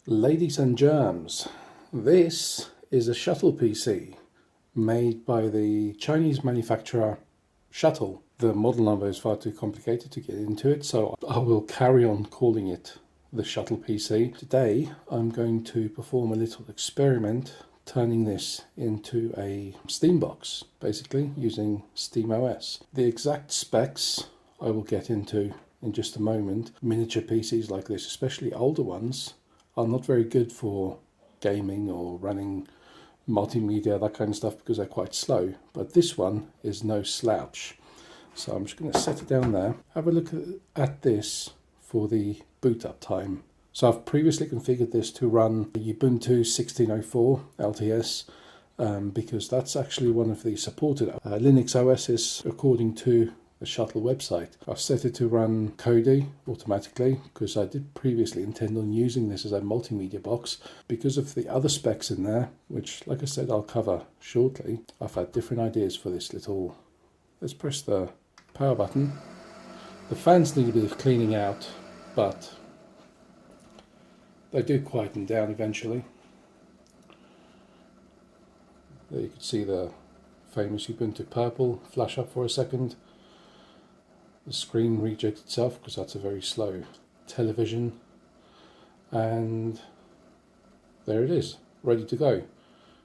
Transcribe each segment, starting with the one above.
Ladies and germs, this is a Shuttle PC made by the Chinese manufacturer Shuttle. The model number is far too complicated to get into it, so I will carry on calling it the Shuttle PC. Today I'm going to perform a little experiment turning this into a Steambox, basically using SteamOS. The exact specs I will get into in just a moment. Miniature PCs like this, especially older ones, are not very good for gaming or running multimedia, that kind of stuff, because they're quite slow. But this one is no slouch. So I'm just going to set it down there. Have a look at this for the boot up time. So I've previously configured this to run Ubuntu 16.04 LTS because that's actually one of the supported Linux OSs according to the Shuttle website. I've set it to run Kodi automatically because I did previously intend on using this as a multimedia box. Because of the other specs in there, which like I said I'll cover shortly, I've had different ideas for this little... Let's press the power button. The fans need a bit of cleaning out, but they do quieten down eventually. There you can see the famous Ubuntu purple flash up for a second. The screen rejects itself because that's a very slow television, and there it is, ready to go.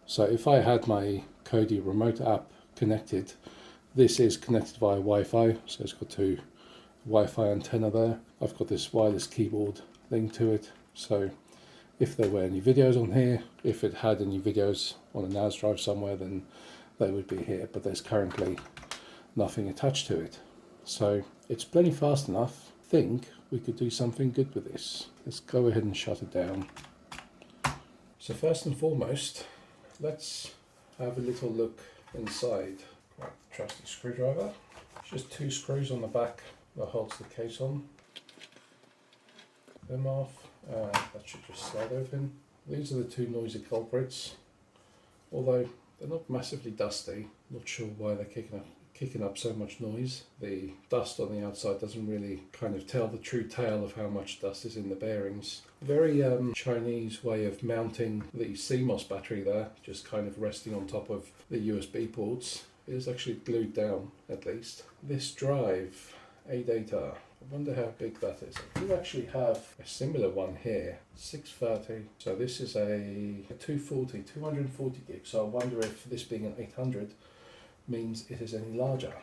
So if I had my Kodi remote app connected, this is connected via Wi-Fi, so it's got two Wi-Fi antenna there. I've got this wireless keyboard linked to it, so if there were any videos on here, if it had any videos on a NAS drive somewhere, then they would be here, but there's currently nothing attached to it. So it's plenty fast enough. I think we could do something good with this. Let's go ahead and shut it down. So first and foremost, let's have a little look inside. Right, the trusty screwdriver. Just two screws on the back that holds the case on. Them off. That should just slide open. These are the two noisy culprits. Although they're not massively dusty, not sure why they're kicking up so much noise. The dust on the outside doesn't really kind of tell the true tale of how much dust is in the bearings. Very Chinese way of mounting the CMOS battery there, just kind of resting on top of the USB ports. It is actually glued down, at least. This drive, ADATA, I wonder how big that is. I do actually have a similar one here, 630. So this is a 240 gigs. So I wonder if this being an 800 means it is any larger.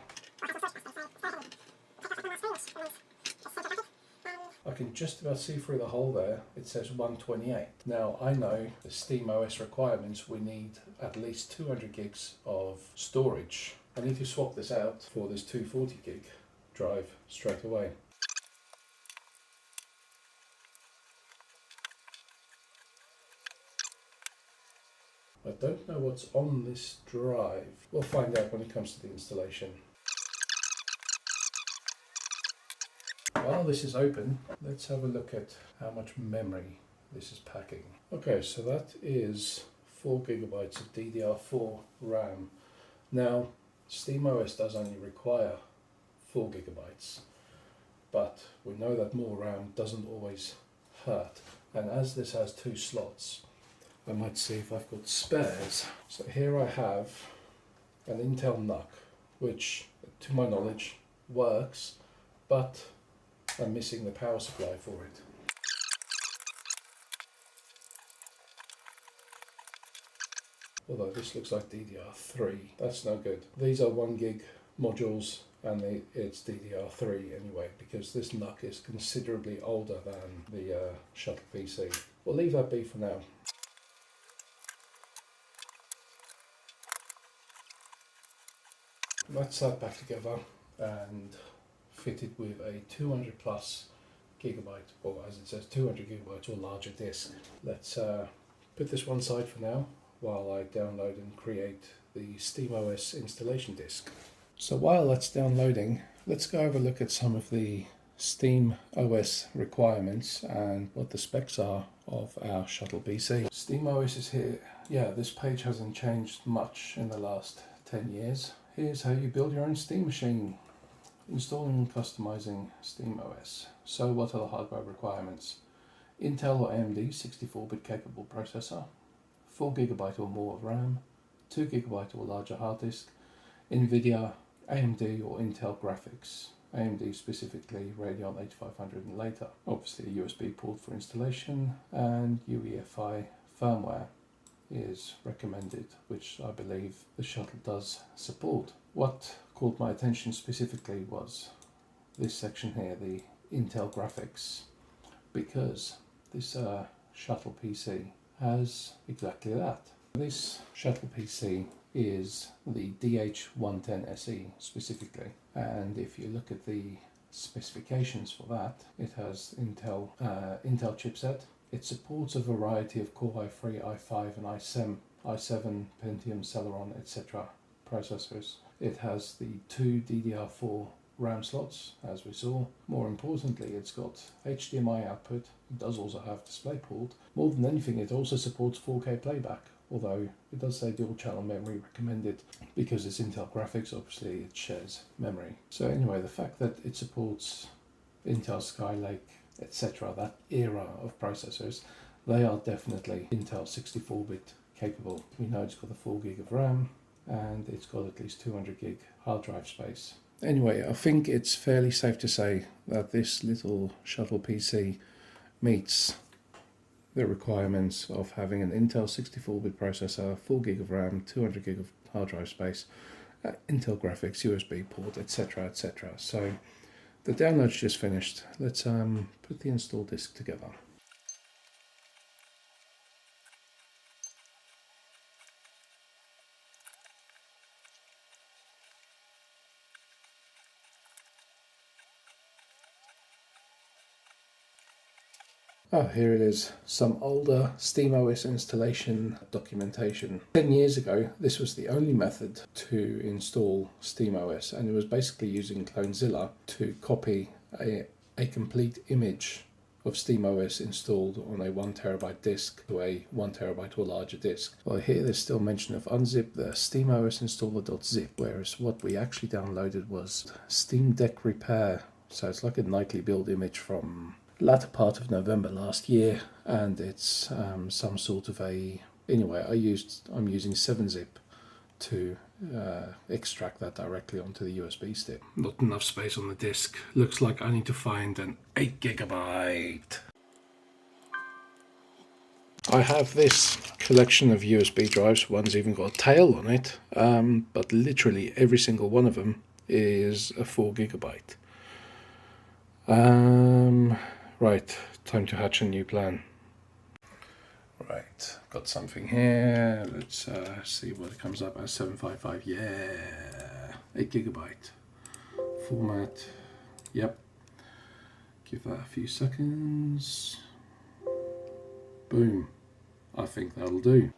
I can just about see through the hole there. It says 128. Now I know the SteamOS requirements, we need at least 200 gigs of storage. I need to swap this out for this 240 gig drive straight away. I don't know what's on this drive. We'll find out when it comes to the installation. While this is open, let's have a look at how much memory this is packing. Okay, so that is 4 gigabytes of DDR4 RAM. Now, SteamOS does only require 4 gigabytes, but we know that more RAM doesn't always hurt. And as this has two slots, I might see if I've got spares. So here I have an Intel NUC, which to my knowledge works, but I'm missing the power supply for it. Although this looks like DDR3, that's no good. These are 1 gig modules and it's DDR3 anyway, because this NUC is considerably older than the Shuttle PC. We'll leave that be for now. That's that back together and fitted with a 200 plus gigabyte, or as it says 200 gigabytes or larger disk. Let's put this one side for now while I download and create the SteamOS installation disk. So while that's downloading, let's go have a look at some of the SteamOS requirements and what the specs are of our Shuttle PC. SteamOS is here. Yeah, this page hasn't changed much in the last 10 years. Here's how you build your own Steam machine. Installing and customizing SteamOS. So what are the hardware requirements? Intel or AMD 64-bit capable processor, 4GB or more of RAM, 2GB or larger hard disk, NVIDIA, AMD or Intel graphics, AMD specifically Radeon 8500 and later. Obviously a USB port for installation, and UEFI firmware is recommended, which I believe the Shuttle does support. What caught my attention specifically was this section here, the Intel graphics, because this Shuttle PC has exactly that. This Shuttle PC is the DH110SE specifically, and if you look at the specifications for that, it has Intel chipset. It supports a variety of Core i3, i5 and i7 Pentium, Celeron, etc. processors. It has the 2 DDR4 RAM slots, as we saw. More importantly, it's got HDMI output. It does also have DisplayPort. More than anything, it also supports 4K playback, although it does say dual channel memory recommended. Because it's Intel graphics, obviously it shares memory. So anyway, the fact that it supports Intel Skylake, etc., that era of processors, they are definitely Intel 64-bit capable. We know it's got a 4 gig of RAM, and it's got at least 200 gig hard drive space. Anyway, I think it's fairly safe to say that this little Shuttle PC meets the requirements of having an Intel 64-bit processor, 4 gig of RAM, 200 gig of hard drive space, Intel graphics, USB port, etc., etc. So the download's just finished. Let's put the install disk together. Oh, here it is. Some older SteamOS installation documentation. 10 years ago, this was the only method to install SteamOS, and it was basically using Clonezilla to copy a complete image of SteamOS installed on a 1TB disk to a 1TB or larger disk. Well, here there's still mention of unzip the SteamOS installer.zip, whereas what we actually downloaded was Steam Deck Repair. So it's like a nightly build image from latter part of November last year, and it's some sort of a... Anyway, I'm using 7-zip to extract that directly onto the USB stick. Not enough space on the disk. Looks like I need to find an 8GB. I have this collection of USB drives. One's even got a tail on it, but literally every single one of them is a 4GB. Right, time to hatch a new plan. Right, got something here. Let's see what it comes up as. 755, yeah, 8GB. Format, yep. Give that a few seconds. Boom, I think that'll do.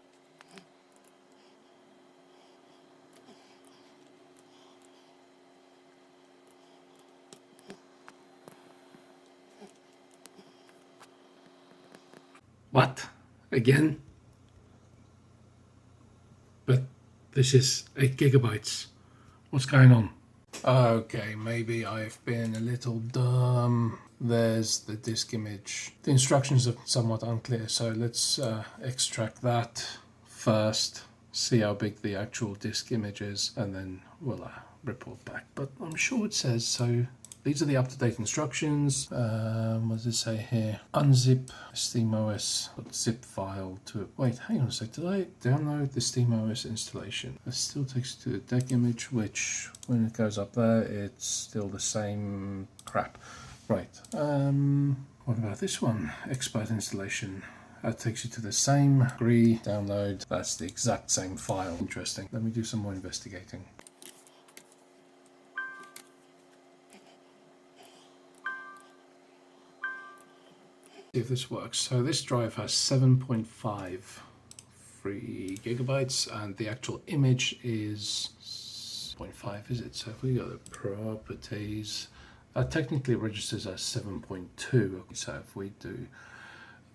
What? Again? But this is 8GB. What's going on? Okay, maybe I've been a little dumb. There's the disk image. The instructions are somewhat unclear, so let's extract that first, see how big the actual disk image is, and then we'll report back. But I'm sure it says so. These are the up-to-date instructions. What does it say here? Unzip SteamOS zip file to... Wait, hang on a sec. Did I download the SteamOS installation? It still takes you to the deck image, which when it goes up there, it's still the same crap. Right. What about this one? Expert installation. That takes you to the same. Agree. Download. That's the exact same file. Interesting. Let me do some more investigating. See if this works. So this drive has 7.5 free gigabytes, and the actual image is 0.5, is it? So if we go to properties, that technically registers as 7.2. So if we do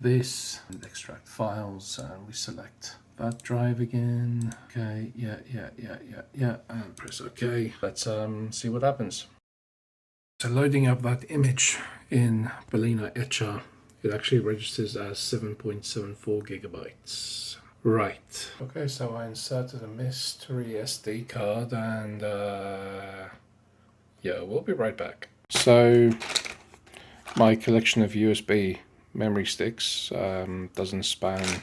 this and extract files, and we select that drive again, okay, yeah, and press OK. Let's see what happens. So loading up that image in Balena Etcher it actually registers as 7.74 gigabytes. Right. Okay, so I inserted a mystery SD card and yeah, we'll be right back. So my collection of USB memory sticks doesn't span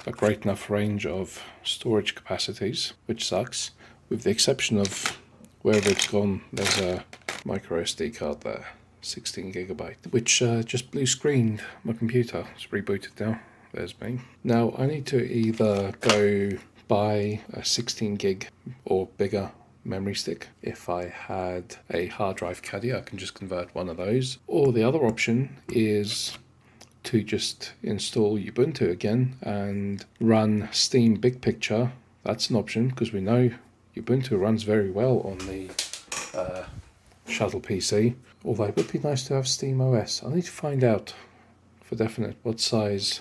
a great enough range of storage capacities, which sucks, with the exception of wherever it's gone. There's a micro SD card there, 16 gigabyte, which just blue screened my computer. It's rebooted now. There's me. Now I need to either go buy a 16 gig or bigger memory stick. If I had a hard drive caddy, I can just convert one of those. Or the other option is to just install Ubuntu again and run Steam Big Picture. That's an option because we know Ubuntu runs very well on the Shuttle PC. Although it would be nice to have SteamOS. I need to find out for definite what size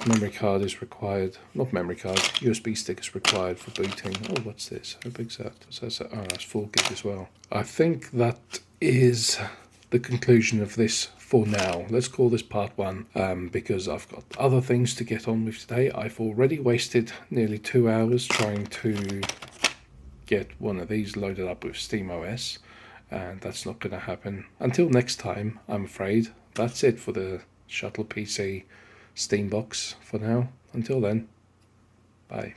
memory card is required. Not memory card, USB stick is required for booting. Oh, what's this? How big's that? Oh, that's 4 gig as well. I think that is the conclusion of this for now. Let's call this part 1 because I've got other things to get on with today. I've already wasted nearly 2 hours trying to get one of these loaded up with SteamOS, and that's not going to happen until next time, I'm afraid. That's it for the Shuttle PC Steambox for now. Until then, bye.